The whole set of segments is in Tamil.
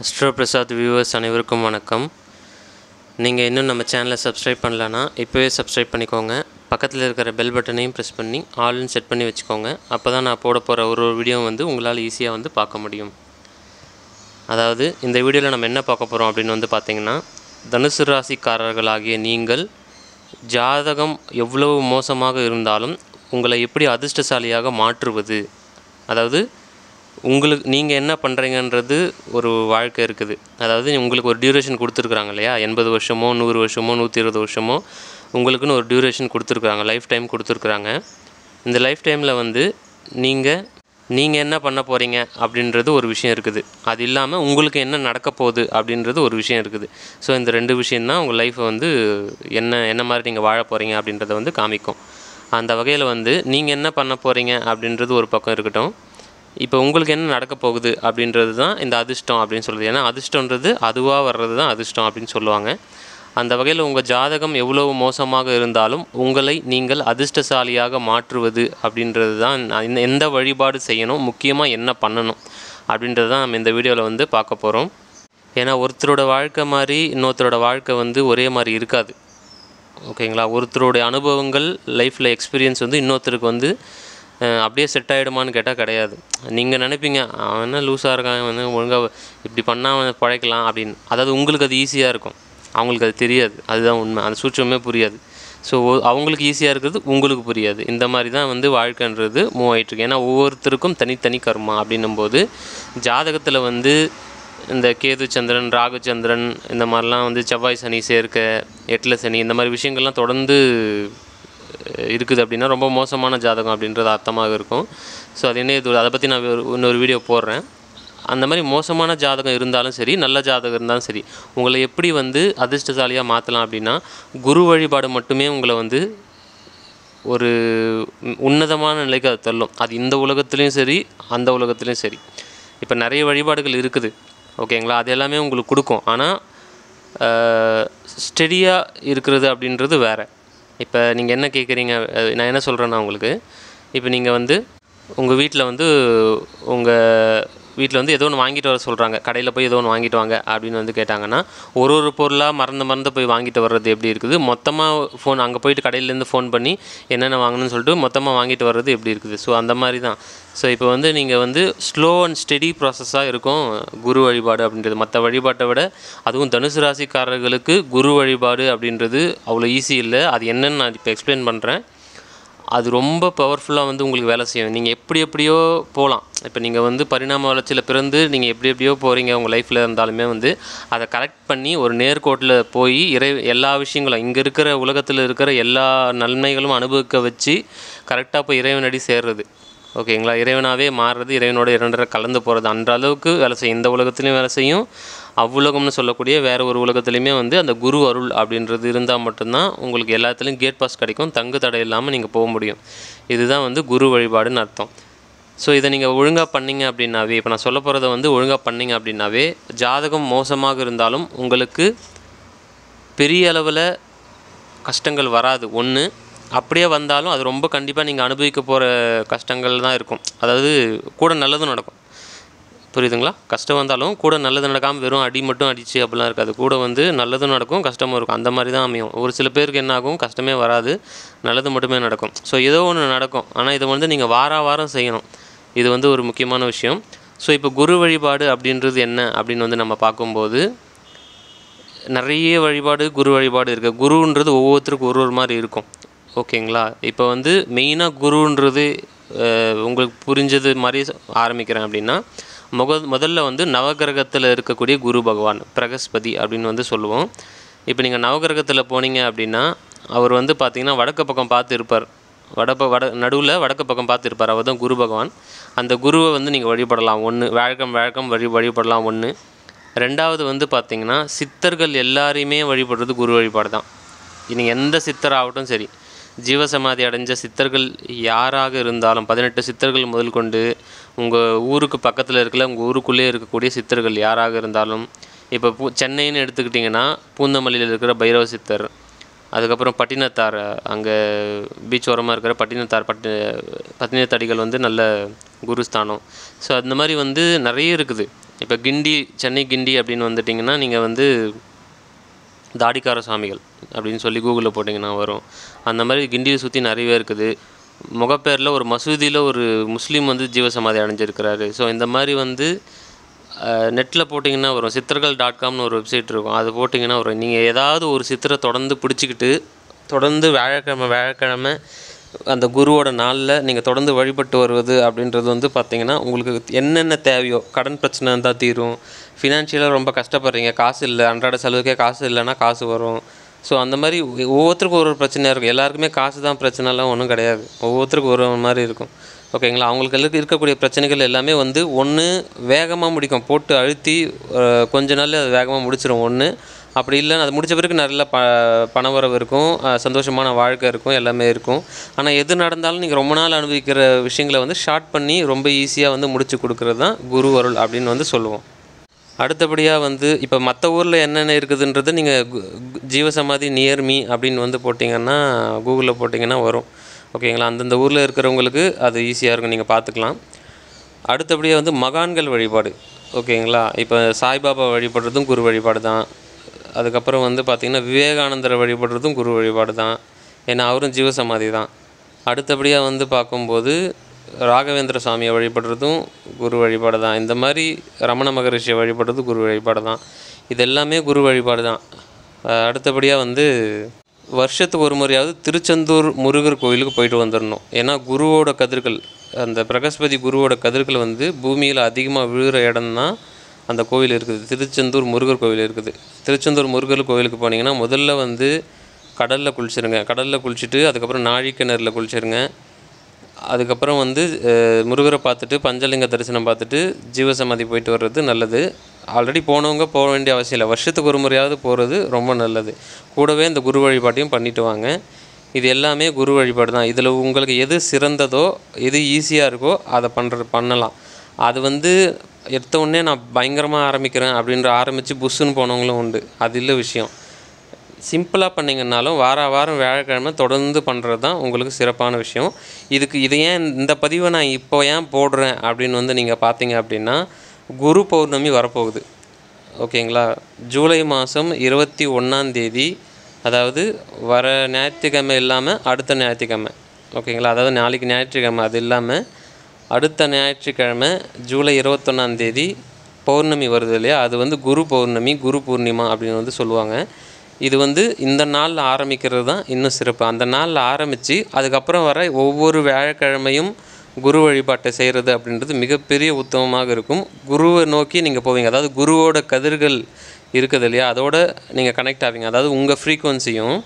அஸ்ட்ரோ பிரசாத் வியூவர்ஸ் அனைவருக்கும் வணக்கம். நீங்கள் இன்னும் நம்ம சேனலை சப்ஸ்கிரைப் பண்ணலன்னா இப்போவே சப்ஸ்கிரைப் பண்ணிக்கோங்க. பக்கத்தில் இருக்கிற பெல் பட்டனையும் ப்ரெஸ் பண்ணி ஆல்னு செட் பண்ணி வச்சுக்கோங்க. அப்போ தான் நான் போட போகிற ஒரு வீடியோ உங்களால் ஈஸியாக பார்க்க முடியும். அதாவது இந்த வீடியோவில் நம்ம என்ன பார்க்க போகிறோம் அப்படின்னு பார்த்தீங்கன்னா, தனுசு ராசிக்காரர்களாகிய நீங்கள் ஜாதகம் எவ்வளவு மோசமாக இருந்தாலும் உங்களை எப்படி அதிர்ஷ்டசாலியாக மாற்றுவது, அதாவது உங்களுக்கு நீங்கள் என்ன பண்ணுறீங்கன்றது ஒரு வாழ்க்கை இருக்குது. அதாவது உங்களுக்கு ஒரு டியூரேஷன் கொடுத்துருக்குறாங்க இல்லையா, 80 வருஷமோ 100 வருஷமோ 120 வருஷமோ உங்களுக்குன்னு ஒரு டியூரேஷன் கொடுத்துருக்குறாங்க, லைஃப் டைம் கொடுத்துருக்குறாங்க. இந்த லைஃப் டைமில் நீங்கள் என்ன பண்ண போகிறீங்க அப்படின்றது ஒரு விஷயம் இருக்குது. அது இல்லாமல் உங்களுக்கு என்ன நடக்க போகுது அப்படின்றது ஒரு விஷயம் இருக்குது. ஸோ இந்த ரெண்டு விஷயந்தான் உங்கள் லைஃப்பை என்ன மாதிரி நீங்கள் வாழ போகிறீங்க அப்படின்றத காமிக்கும். அந்த வகையில் நீங்கள் என்ன பண்ண போகிறீங்க அப்படின்றது ஒரு பக்கம் இருக்கட்டும். இப்போ உங்களுக்கு என்ன நடக்க போகுது அப்படின்றது தான் இந்த அதிர்ஷ்டம் அப்படின்னு சொல்லுது. ஏன்னா அதிர்ஷ்டன்றது அதுவாக வர்றது தான் அதிர்ஷ்டம் அப்படின்னு சொல்லுவாங்க. அந்த வகையில் உங்கள் ஜாதகம் எவ்வளவு மோசமாக இருந்தாலும் உங்களை நீங்கள் அதிர்ஷ்டசாலியாக மாற்றுவது அப்படின்றது தான் எந்த வழிபாடு செய்யணும், முக்கியமாக என்ன பண்ணணும் அப்படின்றது தான் நம்ம இந்த வீடியோவில் பார்க்க போகிறோம். ஏன்னா ஒருத்தரோட வாழ்க்கை மாதிரி இன்னொருத்தரோட வாழ்க்கை ஒரே மாதிரி இருக்காது. ஓகேங்களா? ஒருத்தருடைய அனுபவங்கள் லைஃப்பில் எக்ஸ்பீரியன்ஸ் இன்னொருத்தருக்கு அப்படியே செட் ஆகிடுமான்னு கேட்டால் கிடையாது. நீங்கள் நினைப்பீங்க அவன் என்ன லூஸாக இருக்கான், ஒழுங்காக இப்படி பண்ணால் அவன் பழைக்கலாம் அப்படின்னு. அதாவது உங்களுக்கு அது ஈஸியாக இருக்கும், அவங்களுக்கு அது தெரியாது. அதுதான் உண்மை. அந்த சூட்சமே புரியாது. ஸோ அவங்களுக்கு ஈஸியாக இருக்கிறது உங்களுக்கு புரியாது. இந்த மாதிரி தான் வாழ்க்கைன்றது மூவ் ஆகிட்டுருக்கு. ஏன்னா ஒவ்வொருத்தருக்கும் தனித்தனி கர்மா அப்படின்னும்போது ஜாதகத்தில் இந்த கேது சந்திரன், ராகு சந்திரன், இந்த மாதிரிலாம் செவ்வாய் சனி சேர்க்க, எட்டில் சனி, இந்த மாதிரி விஷயங்கள்லாம் தொடர்ந்து இருக்குது அப்படின்னா ரொம்ப மோசமான ஜாதகம் அப்படின்றது அர்த்தமாக இருக்கும். ஸோ அது என்ன இது, அதை பற்றி நான் இன்னொரு வீடியோ போடுறேன். அந்த மாதிரி மோசமான ஜாதகம் இருந்தாலும் சரி, நல்ல ஜாதகம் இருந்தாலும் சரி, உங்களை எப்படி அதிர்ஷ்டசாலியாக மாற்றலாம் அப்படின்னா, குரு வழிபாடு மட்டுமே உங்களை ஒரு உன்னதமான நிலைக்கு அது தள்ளும். அது இந்த உலகத்துலேயும் சரி, அந்த உலகத்துலேயும் சரி. இப்போ நிறைய வழிபாடுகள் இருக்குது, ஓகேங்களா? அது எல்லாமே உங்களுக்கு கொடுக்கும். ஆனால் ஸ்டெடியாக இருக்கிறது அப்படின்றது வேறு. இப்போ நீங்கள் என்ன கேட்குறீங்க, நான் என்ன சொல்கிறேன்னா, உங்களுக்கு இப்போ நீங்கள் உங்கள் வீட்டில் உங்கள் வீட்டில் ஏதோ ஒன்று வாங்கிட்டு வர சொல்கிறாங்க, கடையில் போய் ஏதோ ஒன்று வாங்கிட்டு வாங்க அப்படின்னு கேட்டாங்கன்னா, ஒரு பொருளாக மறந்து போய் வாங்கிட்டு வர்றது எப்படி இருக்குது, மொத்தமாக அங்கே போயிட்டு கடையிலேருந்து ஃபோன் பண்ணி என்னென்ன வாங்கணும்னு சொல்லிட்டு மொத்தமாக வாங்கிட்டு வர்றது எப்படி இருக்குது. ஸோ அந்த மாதிரி தான். ஸோ இப்போ நீங்கள் ஸ்லோ அண்ட் ஸ்டெடி ப்ராசஸாக இருக்கும் குரு வழிபாடு அப்படின்றது. மற்ற வழிபாட்டை விட, அதுவும் தனுசு ராசிக்காரர்களுக்கு குரு வழிபாடு அப்படின்றது அவ்வளோ ஈஸி இல்லை. அது என்னென்னு நான் இப்போ எக்ஸ்பிளைன் பண்ணுறேன். அது ரொம்ப பவர்ஃபுல்லாக உங்களுக்கு வேலை செய்யும். நீங்கள் எப்படியோ போகலாம். இப்போ நீங்கள் பரிணாம வளர்ச்சியில் பிறந்து நீங்கள் எப்படியோ போகிறீங்க உங்கள் லைஃப்பில் இருந்தாலுமே அதை கரெக்ட் பண்ணி ஒரு நேர்கோட்டில் போய் எல்லா விஷயங்களும் இங்கே இருக்கிற உலகத்தில் இருக்கிற எல்லா நன்மைகளும் அனுபவிக்க வச்சு கரெக்டாக போய் இறைவனடி சேர்றது, ஓகேங்களா? இறைவனாகவே மாறுறது, இறைவனோட இரண்டரை கலந்து போகிறது. அந்த அளவுக்கு வேலை செய்யும். இந்த உலகத்துலேயும் வேலை செய்யும், அவ்வுலகம்னு சொல்லக்கூடிய வேறு ஒரு உலகத்துலேயுமே அந்த குரு அருள் அப்படின்றது இருந்தால் மட்டும்தான் உங்களுக்கு எல்லாத்துலேயும் கேட் பாஸ் கிடைக்கும், தங்கு தடை இல்லாமல் நீங்கள் போக முடியும். இதுதான் குரு வழிபாடுன்னு அர்த்தம். ஸோ இதை நீங்கள் ஒழுங்காக பண்ணிங்க அப்படின்னாவே, இப்போ நான் சொல்ல போகிறத ஒழுங்காக பண்ணிங்க அப்படின்னாவே, ஜாதகம் மோசமாக இருந்தாலும் உங்களுக்கு பெரிய அளவில் கஷ்டங்கள் வராது. ஒன்று, அப்படியே வந்தாலும் அது ரொம்ப கண்டிப்பாக நீங்கள் அனுபவிக்க போகிற கஷ்டங்கள் தான் இருக்கும். அதாவது கூட நல்லதும் நடக்கும், புரியுதுங்களா? கஷ்டம் வந்தாலும் கூட நல்லது நடக்காமல் வெறும் அடி மட்டும் அடிச்சு அப்படிலாம் இருக்காது. கூட நல்லதும் நடக்கும், கஷ்டமும் இருக்கும். அந்த மாதிரி தான் அமையும். ஒரு சில பேருக்கு என்ன ஆகும், கஷ்டமே வராது, நல்லது மட்டுமே நடக்கும். ஸோ ஏதோ ஒன்று நடக்கும். ஆனால் இதை நீங்கள் வாரம் செய்யணும். இது ஒரு முக்கியமான விஷயம். ஸோ இப்போ குரு வழிபாடு அப்படின்றது என்ன அப்படின்னு நம்ம பார்க்கும்போது, நிறைய வழிபாடு குரு வழிபாடு இருக்குது. குருன்றது ஒவ்வொருத்தருக்கும் ஒரு மாதிரி இருக்கும், ஓகேங்களா? இப்போ மெயினாக குருன்றது உங்களுக்கு புரிஞ்சது மாதிரி ஆரம்பிக்கிறேன் அப்படின்னா, முதல்ல நவகிரகத்தில் இருக்கக்கூடிய குரு பகவான் பிரகஸ்பதி அப்படின்னு சொல்லுவோம். இப்போ நீங்கள் நவகிரகத்தில் போனீங்க அப்படின்னா, அவர் பார்த்திங்கன்னா வடக்கு பக்கம் பார்த்து இருப்பார். நடுவில் வடக்கு பக்கம் பார்த்து இருப்பார். அவர் தான் குரு பகவான். அந்த குருவை நீங்கள் வழிபடலாம். ஒன்று வழக்கம் வழிபடலாம். ஒன்று. ரெண்டாவது பார்த்திங்கன்னா, சித்தர்கள் எல்லாரையுமே வழிபடுறது குரு வழிபாடு தான். நீங்கள் எந்த சித்தர் ஆகட்டும் சரி, ஜீவசமாதி அடைஞ்ச சித்தர்கள் யாராக இருந்தாலும், 18 சித்தர்கள் முதல் கொண்டு உங்கள் ஊருக்கு பக்கத்தில் இருக்கல, உங்கள் ஊருக்குள்ளே இருக்கக்கூடிய சித்தர்கள் யாராக இருந்தாலும், இப்போ சென்னைன்னு எடுத்துக்கிட்டிங்கன்னா பூந்தமல்லியில் இருக்கிற பைரவ சித்தர், அதுக்கப்புறம் பட்டினத்தார், அங்கே பீச் ஓரமாக இருக்கிற பட்டினத்தார் பட்டினத்தடிகள் நல்ல குருஸ்தானம். ஸோ அந்த மாதிரி நிறைய இருக்குது. இப்போ கிண்டி, சென்னை கிண்டி அப்படின்னு வந்துட்டிங்கன்னா நீங்கள் வந்து தாடிக்கார சாமிகள் அப்படின்னு சொல்லி கூகுளில் போட்டிங்கன்னா வரும். அந்த மாதிரி கிண்டியை சுற்றி நிறையவே இருக்குது. முகப்பேரில் ஒரு மசூதியில் ஒரு முஸ்லீம் வந்து ஜீவசமாதி அடைஞ்சிருக்கிறாரு. ஸோ இந்த மாதிரி வந்து நெட்டில் போட்டிங்கன்னா வரும். சித்தர்கள்.comனு ஒரு வெப்சைட் இருக்கும். அது போட்டிங்கன்னா வரும். நீங்கள் ஏதாவது ஒரு சித்தரை தொடர்ந்து பிடிச்சிக்கிட்டு தொடர்ந்து வியாழக்கிழமை அந்த குருவோட நாளில் நீங்கள் தொடர்ந்து வழிபட்டு வருவது அப்படின்றது வந்து பார்த்திங்கன்னா உங்களுக்கு என்னென்ன தேவையோ, கடன் பிரச்சனை இருந்தால் தீரும், ஃபினான்ஷியலாக ரொம்ப கஷ்டப்படுறீங்க, காசு இல்லை, அன்றாட செலவுக்கே காசு இல்லைன்னா காசு வரும். ஸோ அந்த மாதிரி ஒவ்வொருத்தருக்கும் ஒரு பிரச்சனையாக இருக்கும். எல்லாருக்குமே காசு தான் பிரச்சனைலாம் ஒன்றும் கிடையாது. ஒவ்வொருத்தருக்கும் ஒரு மாதிரி இருக்கும். ஓகேங்களா? அவங்களுக்கு இருக்கக்கூடிய பிரச்சனைகள் எல்லாமே வந்து ஒன்று வேகமாக முடிக்கும், போட்டு அழுத்தி கொஞ்ச நாள் அது வேகமாக முடிச்சிடும் ஒன்று. அப்படி இல்லைன்னா அது முடித்த பிறகு நல்ல பணவரவு இருக்கும், சந்தோஷமான வாழ்க்கை இருக்கும், எல்லாமே இருக்கும். ஆனால் எது நடந்தாலும் நீங்கள் ரொம்ப நாள் அனுபவிக்கிற விஷயங்களை வந்து ஷார்ட் பண்ணி ரொம்ப ஈஸியாக வந்து முடிச்சு கொடுக்குறது தான் குரு அருள் அப்படின்னு வந்து சொல்லுவோம். அடுத்தபடியாக வந்து இப்போ மற்ற ஊரில் என்னென்ன இருக்குதுன்றது நீங்கள் ஜீவசமாதி நியர் மீ அப்படின்னு வந்து போட்டிங்கன்னா, கூகுளில் போட்டிங்கன்னா வரும். ஓகேங்களா? அந்தந்த ஊரில் இருக்கிறவங்களுக்கு அது ஈஸியாக இருக்கும், நீங்கள் பார்த்துக்கலாம். அடுத்தபடியாக வந்து மகான்கள் வழிபாடு. ஓகேங்களா? இப்போ சாய்பாபா வழிபடுறதும் குரு வழிபாடு தான். அதுக்கப்புறம் வந்து பார்த்திங்கன்னா விவேகானந்தரை வழிபடுறதும் குரு வழிபாடு தான். ஏன்னா அவரும் ஜீவசமாதி தான். அடுத்தபடியாக வந்து பார்க்கும்போது ராகவேந்திர சாமியை வழிபடுறதும் குரு வழிபாடு தான். இந்த மாதிரி ரமண மகரிஷியை வழிபடுறது குரு வழிபாடு தான். இது எல்லாமே குரு வழிபாடு தான். அடுத்தபடியாக வந்து வருஷத்துக்கு ஒரு முறையாவது திருச்செந்தூர் முருகர் கோயிலுக்கு போயிட்டு வந்துடணும். ஏன்னா குருவோட கதிர்கள், அந்த பிரகஸ்பதி குருவோட கதிர்கள் வந்து பூமியில் அதிகமாக விழுகிற இடம்தான் அந்த கோவில் இருக்குது. திருச்செந்தூர் முருகர் கோவில் இருக்குது. திருச்செந்தூர் முருகர் கோவிலுக்கு போனீங்கன்னா முதல்ல வந்து கடலில் குளிச்சிருங்க. கடலில் குளிச்சுட்டு அதுக்கப்புறம் நாழிக்கிணறில் குளிச்சிருங்க. அதுக்கப்புறம் வந்து முருகரை பார்த்துட்டு பஞ்சலிங்க தரிசனம் பார்த்துட்டு ஜீவசமாதி போயிட்டு வர்றது நல்லது. ஆல்ரெடி போனவங்க போக வேண்டிய அவசியம் இல்லை, வருஷத்துக்கு ஒரு முறையாவது போகிறது ரொம்ப நல்லது. கூடவே இந்த குரு வழிபாட்டையும் பண்ணிட்டு வாங்க. இது எல்லாமே குரு வழிபாடு தான். இதில் உங்களுக்கு எது சிறந்ததோ, எது ஈஸியாக இருக்கோ அதை பண்ணலாம். அது வந்து எடுத்த உடனே நான் பயங்கரமாக ஆரம்பிக்கிறேன் அப்படின்ற ஆரம்பித்து புஷ்ஷுன்னு போனவங்களும் உண்டு. அது இல்லை விஷயம். சிம்பிளாக பண்ணிங்கன்னாலும் வாரம் வியாழக்கிழமை தொடர்ந்து பண்ணுறது தான் உங்களுக்கு சிறப்பான விஷயம். இது ஏன் இந்த பதிவை நான் இப்போ ஏன் போடுறேன் அப்படின்னு வந்து நீங்கள் பார்த்தீங்க அப்படின்னா, குரு பௌர்ணமி வரப்போகுது. ஓகேங்களா? ஜூலை மாதம் 21ஆம், அதாவது வர ஞாயிற்றுக்கிழமை இல்லாமல் அடுத்த ஞாயிற்றுக்கிழமை. ஓகேங்களா? அதாவது நாளைக்கு ஞாயிற்றுக்கிழமை அது இல்லாமல் அடுத்த ஞாயிற்றுக்கிழமை ஜூலை 21ஆம் பௌர்ணமி வருது இல்லையா? அது வந்து குரு பௌர்ணமி, குரு பூர்ணிமா அப்படின்னு வந்து சொல்லுவாங்க. இது வந்து இந்த நாளில் ஆரம்பிக்கிறது தான் இன்னும் சிறப்பு. அந்த நாளில் ஆரம்பித்து அதுக்கப்புறம் வர ஒவ்வொரு வியாழக்கிழமையும் குரு வழிபாட்டை செய்கிறது அப்படின்றது மிகப்பெரிய உத்தமமாக இருக்கும். குருவை நோக்கி நீங்கள் போவீங்க. அதாவது குருவோட கதிர்கள் இருக்குது இல்லையா? அதோடு நீங்கள் கனெக்ட் ஆவீங்க. அதாவது உங்கள் ஃப்ரீக்குவன்சியும்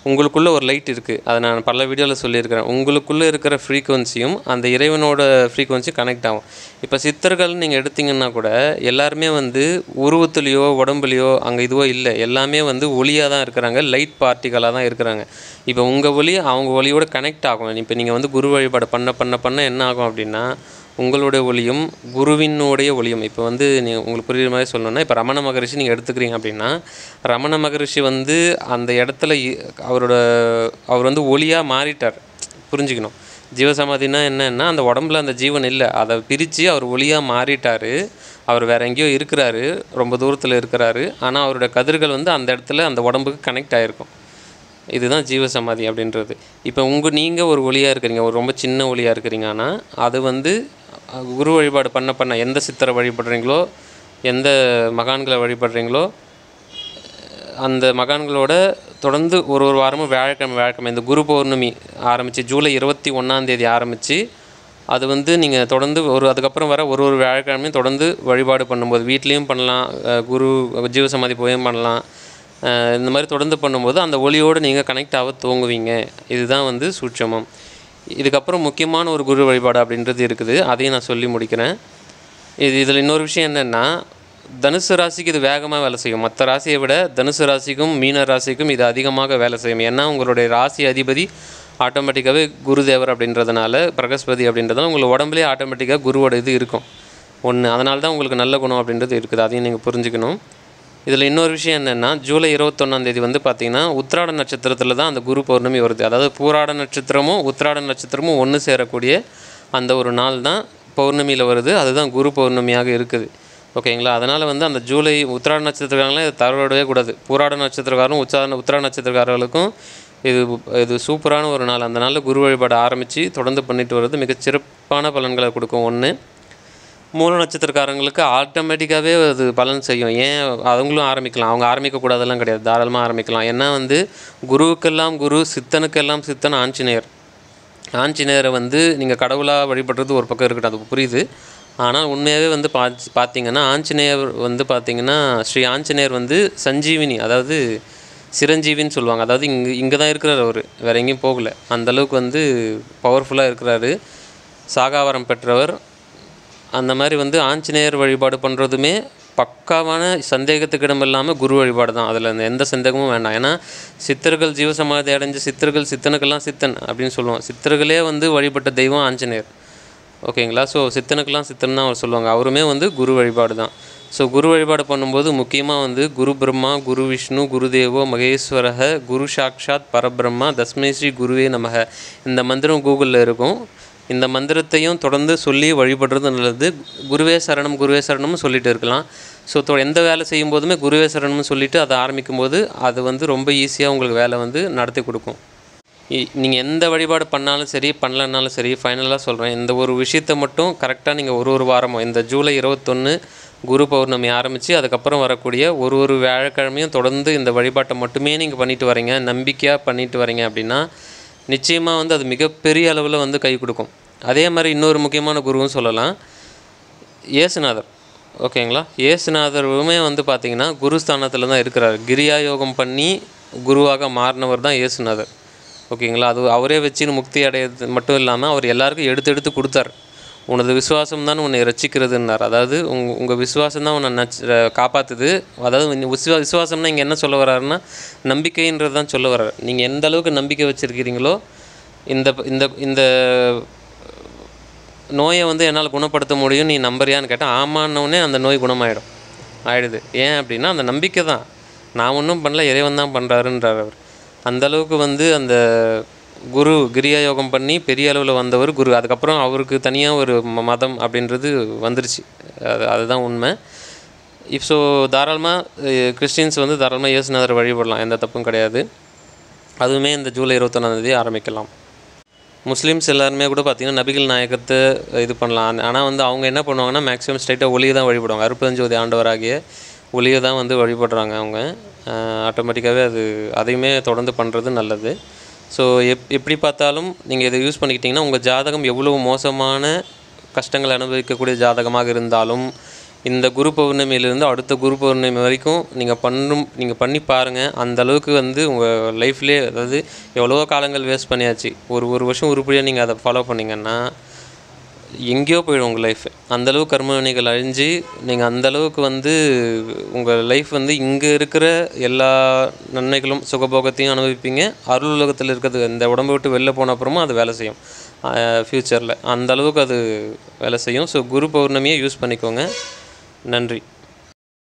உங்களுக்குள்ளே ஒரு லைட் இருக்குது, அதை நான் பல வீடியோவில் சொல்லியிருக்கிறேன். உங்களுக்குள்ளே இருக்கிற ஃப்ரீக்குவன்சியும் அந்த இறைவனோட ஃப்ரீக்குவன்சியும் கனெக்ட் ஆகும். இப்போ சித்தர்கள் நீங்கள் எடுத்திங்கன்னா கூட எல்லாருமே வந்து உருவத்துலேயோ உடம்புலையோ அங்கே இதுவோ இல்லை, எல்லாமே வந்து ஒளியாக தான் இருக்கிறாங்க, லைட் பார்ட்டிகளாக தான் இருக்கிறாங்க. இப்போ உங்கள் ஒளி அவங்க ஒளியோடு கனெக்ட் ஆகும். இப்போ நீங்கள் வந்து குரு வழிபாடு பண்ண என்ன ஆகும் அப்படின்னா, உங்களுடைய ஒளியும் குருவினுடைய ஒளியும் இப்போ வந்து நீங்கள் உங்களுக்கு புரியுற மாதிரி சொல்லணுன்னா, இப்போ ரமண மகரிஷி நீங்கள் எடுத்துக்கிறீங்க அப்படின்னா, ரமண மகரிஷி வந்து அந்த இடத்துல அவர் வந்து ஒளியாக மாறிட்டார். புரிஞ்சுக்கணும். ஜீவசமாதினா என்னன்னா, அந்த உடம்புல அந்த ஜீவன் இல்லை, அதை பிரித்து அவர் ஒளியாக மாறிட்டார். அவர் வேறு எங்கேயோ இருக்கிறாரு, ரொம்ப தூரத்தில் இருக்கிறாரு. ஆனால் அவரோட கதிர்கள் வந்து அந்த இடத்துல அந்த உடம்புக்கு கனெக்ட் ஆகிருக்கும். இதுதான் ஜீவசமாதி அப்படின்றது. இப்போ நீங்கள் ஒரு ஒளியாக இருக்கிறீங்க, ஒரு ரொம்ப சின்ன ஒளியாக இருக்கிறீங்க. ஆனால் அது வந்து குரு வழிபாடு பண்ண எந்த சித்தரை வழிபடுறீங்களோ, எந்த மகான்களை வழிபடுறீங்களோ, அந்த மகான்களோட தொடர்ந்து ஒரு வாரமும் வியாழக்கிழமை இந்த குரு பௌர்ணமி ஆரம்பித்து ஜூலை 21ஆம் ஆரம்பித்து அது வந்து நீங்கள் தொடர்ந்து அதுக்கப்புறம் வர ஒரு வியாழக்கிழமையும் தொடர்ந்து வழிபாடு பண்ணும்போது வீட்லேயும் பண்ணலாம், குரு ஜீவசமாதி போயும் பண்ணலாம். இந்த மாதிரி தொடர்ந்து பண்ணும்போது அந்த ஒளியோடு நீங்கள் கனெக்ட் ஆக துவங்குவீங்க. இதுதான் வந்து சூட்சமம். இதுக்கப்புறம் முக்கியமான ஒரு குரு வழிபாடு அப்படின்றது இருக்குது, அதையும் நான் சொல்லி முடிக்கிறேன். இதில் இன்னொரு விஷயம் என்னென்னா, தனுசு ராசிக்கு இது வேகமாக வேலை செய்யும். மற்ற ராசியை விட தனுசு ராசிக்கும் மீன ராசிக்கும் இது அதிகமாக வேலை செய்யும். ஏன்னா உங்களுடைய ராசி அதிபதி ஆட்டோமேட்டிக்காகவே குருதேவர் அப்படின்றதுனால, பிரகஸ்பதி அப்படின்றதுனால உங்களுக்கு உடம்புலேயே ஆட்டோமேட்டிக்காக குருவோட இது இருக்கும் ஒன்று. அதனால தான் உங்களுக்கு நல்ல குணம் அப்படின்றது இருக்குது. அதையும் நீங்கள் புரிஞ்சுக்கணும். இதில் இன்னொரு விஷயம் என்னென்னா, ஜூலை 21ஆம் வந்து பார்த்திங்கன்னா உத்திராட நட்சத்திரத்தில் தான் அந்த குரு பௌர்ணமி வருது. அதாவது பூராட நட்சத்திரமும் உத்திராட நட்சத்திரமும் ஒன்று சேரக்கூடிய அந்த ஒரு நாள் தான் பௌர்ணமியில் வருது. அதுதான் குரு பௌர்ணமியாக இருக்குது. ஓகேங்களா. அதனால் வந்து அந்த ஜூலை உத்திராட நட்சத்திரக்காரங்களே இதை தவறவிடவே கூடாது. பூராட நட்சத்திரக்காரரும் உத்திராட நட்சத்திரக்காரர்களுக்கும் இது இது சூப்பரான ஒரு நாள். அந்த நாளில் குரு வழிபாடு ஆரம்பித்து தொடர்ந்து பண்ணிட்டு வர்றது மிகச் சிறப்பான பலன்களை கொடுக்கும். ஒன்று, மூல நட்சத்திரக்காரங்களுக்கு ஆட்டோமேட்டிக்காகவே அது பலன் செய்யும். ஏன் அவங்களும் ஆரம்பிக்கலாம், அவங்க ஆரம்பிக்கக்கூடாதெல்லாம் கிடையாது, தாராளமாக ஆரம்பிக்கலாம். ஏன்னா வந்து குருவுக்கெல்லாம் குரு, சித்தனுக்கெல்லாம் சித்தன் ஆஞ்சநேயர். ஆஞ்சநேயரை வந்து நீங்கள் கடவுளாக வழிபடுறது ஒரு பக்கம் இருக்கட்டும், அது புரியுது. ஆனால் உண்மையாகவே வந்து பார்த்தீங்கன்னா ஆஞ்சநேயர் வந்து பார்த்திங்கன்னா ஸ்ரீ ஆஞ்சநேயர் வந்து சஞ்சீவினி, அதாவது சிரஞ்சீவின்னு சொல்லுவாங்க. அதாவது இங்கே தான் இருக்கிறார் அவர், வேறு எங்கேயும் போகலை. அந்தளவுக்கு வந்து பவர்ஃபுல்லாக இருக்கிறாரு, சாகாவரம் பெற்றவர். அந்த மாதிரி வந்து ஆஞ்சநேயர் வழிபாடு பண்ணுறதுமே பக்காவான சந்தேகத்துக்கு இடம் இல்லாமல் குரு வழிபாடு தான். அதில் எந்த சந்தேகமும் வேண்டாம். ஏன்னா சித்தர்கள் ஜீவசமாதி அடைஞ்ச சித்தர்கள் சித்தனுக்கெல்லாம் சித்தன் அப்படின்னு சொல்லுவோம். சித்தர்களே வந்து வழிபட்ட தெய்வம் ஆஞ்சநேயர். ஓகேங்களா. ஸோ சித்தனுக்கெல்லாம் சித்தன் தான் அவர் சொல்லுவாங்க. அவருமே வந்து குரு வழிபாடு தான். ஸோ குரு வழிபாடு பண்ணும்போது முக்கியமாக வந்து குரு பிரம்மா, குரு விஷ்ணு, குருதேவோ மகேஸ்வரக, குரு சாக்ஷாத் பரபிரம்மா, தஸ்மை ஸ்ரீ குருவே நமக. இந்த மந்திரம் கூகுளில் இருக்கும். இந்த மந்திரத்தையும் தொடர்ந்து சொல்லி வழிபடுறது நல்லது. குருவே சரணம் குருவே சரணம்னு சொல்லிட்டு இருக்கலாம். ஸோ எந்த வேலை செய்யும் போதுமே குருவே சரணம்னு சொல்லிவிட்டு அதை ஆரம்பிக்கும்போது அது வந்து ரொம்ப ஈஸியாக உங்களுக்கு வேலை வந்து நடத்தி கொடுக்கும். நீங்கள் எந்த வழிபாடு பண்ணாலும் சரி, பண்ணலன்னாலும் சரி, ஃபைனலாக சொல்கிறேன், இந்த ஒரு விஷயத்தை மட்டும் கரெக்டாக நீங்கள் ஒரு வாரமும் இந்த ஜூலை 21 குரு பௌர்ணமி ஆரம்பித்து அதுக்கப்புறம் வரக்கூடிய ஒரு வியாழக்கிழமையும் தொடர்ந்து இந்த வழிபாட்டை மட்டுமே நீங்கள் பண்ணிட்டு வரீங்க, நம்பிக்கையாக பண்ணிட்டு வரீங்க அப்படின்னா நிச்சயமாக வந்து அது மிகப்பெரிய அளவில் வந்து கை கொடுக்கும். அதே மாதிரி இன்னொரு முக்கியமான குருவும் சொல்லலாம், ஏசுநாதர். ஓகேங்களா. ஏசுநாதருமே வந்து பார்த்திங்கன்னா குருஸ்தானத்தில் தான் இருக்கிறார். கிரியா யோகம் பண்ணி குருவாக மாறினவர் தான் ஏசுநாதர். ஓகேங்களா. அது அவரே வச்சுன்னு முக்தி அடையிறது மட்டும் இல்லாமல் அவர் எல்லாருக்கும் எடுத்து கொடுத்தார். உனது விசுவாசம் தான் உன்னை ரசிக்கிறதுன்னார். அதாவது உங்கள் விசுவாசம் தான் உன்னை காப்பாற்றுது. அதாவது விசுவாசம்னா இங்கே என்ன சொல்ல வர்றாருன்னா நம்பிக்கைன்றது தான் சொல்ல வர்றார். நீங்கள் எந்த அளவுக்கு நம்பிக்கை வச்சுருக்கிறீங்களோ இந்த இந்த இந்த நோயை வந்து என்னால் குணப்படுத்த முடியும் நீ நம்புறியான்னு கேட்டால் ஆமான்னொடனே அந்த நோய் ஆகிடுது. ஏன் அப்படின்னா அந்த நம்பிக்கை தான். நான் ஒன்றும் பண்ணல, இறைவன் தான் பண்ணுறாருன்றார் அவர். அந்தளவுக்கு வந்து அந்த குரு கிரியா யோகம் பண்ணி பெரிய அளவில் வந்தவர் குரு. அதுக்கப்புறம் அவருக்கு தனியாக ஒரு மதம் அப்படின்றது வந்துருச்சு. அதுதான் உண்மை. ஸோ தாராளமாக கிறிஸ்டின்ஸ் வந்து தாராளமாக இயேசுநாதரை வழிபடலாம், எந்த தப்பும் கிடையாது. அதுவுமே இந்த ஜூலை 21 ஆரம்பிக்கலாம். முஸ்லீம்ஸ் எல்லாருமே கூட பார்த்திங்கன்னா நபிகள் நாயகத்தை இது பண்ணலாம். ஆனால் வந்து அவங்க என்ன பண்ணுவாங்கன்னா மேக்ஸிமம் ஸ்ட்ரைட்டாக ஒளியை தான் வழிபடுவாங்க. அருட்பெருஞ்சோதி ஆண்டவராகிய ஒளியை தான் வந்து வழிபடுறாங்க அவங்க. ஆட்டோமேட்டிக்காகவே அதையுமே தொடர்ந்து பண்ணுறது நல்லது. ஸோ எப்படி பார்த்தாலும் நீங்கள் இதை யூஸ் பண்ணிக்கிட்டிங்கன்னா உங்கள் ஜாதகம் எவ்வளோ மோசமான கஷ்டங்களை அனுபவிக்கக்கூடிய ஜாதகமாக இருந்தாலும் இந்த குரு பௌர்ணமியிலேருந்து அடுத்த குரு பௌர்ணமி வரைக்கும் நீங்கள் பண்ணி பாருங்கள். அந்தளவுக்கு வந்து உங்கள் லைஃப்லேயே, அதாவது எவ்வளோ காலங்கள் வேஸ்ட் பண்ணியாச்சு, ஒரு வருஷம் உருப்படியாக நீங்கள் அதை ஃபாலோ பண்ணிங்கன்னா எங்கேயோ போயிடும் உங்கள் லைஃப். அந்தளவுக்கு கர்மவினைகள் அழிஞ்சு நீங்கள் அந்தளவுக்கு வந்து உங்கள் லைஃப் வந்து இங்கே இருக்கிற எல்லா நன்மைகளும் சுகபோகத்தையும் அனுபவிப்பீங்க. அருள் உலகத்தில் இருக்கிறது இந்த உடம்பை விட்டு வெளில போன அப்புறமும் அது வேலை செய்யும் ஃப்யூச்சரில். அந்தளவுக்கு அது வேலை செய்யும். ஸோ குரு பௌர்ணமியை யூஸ் பண்ணிக்கோங்க. நன்றி.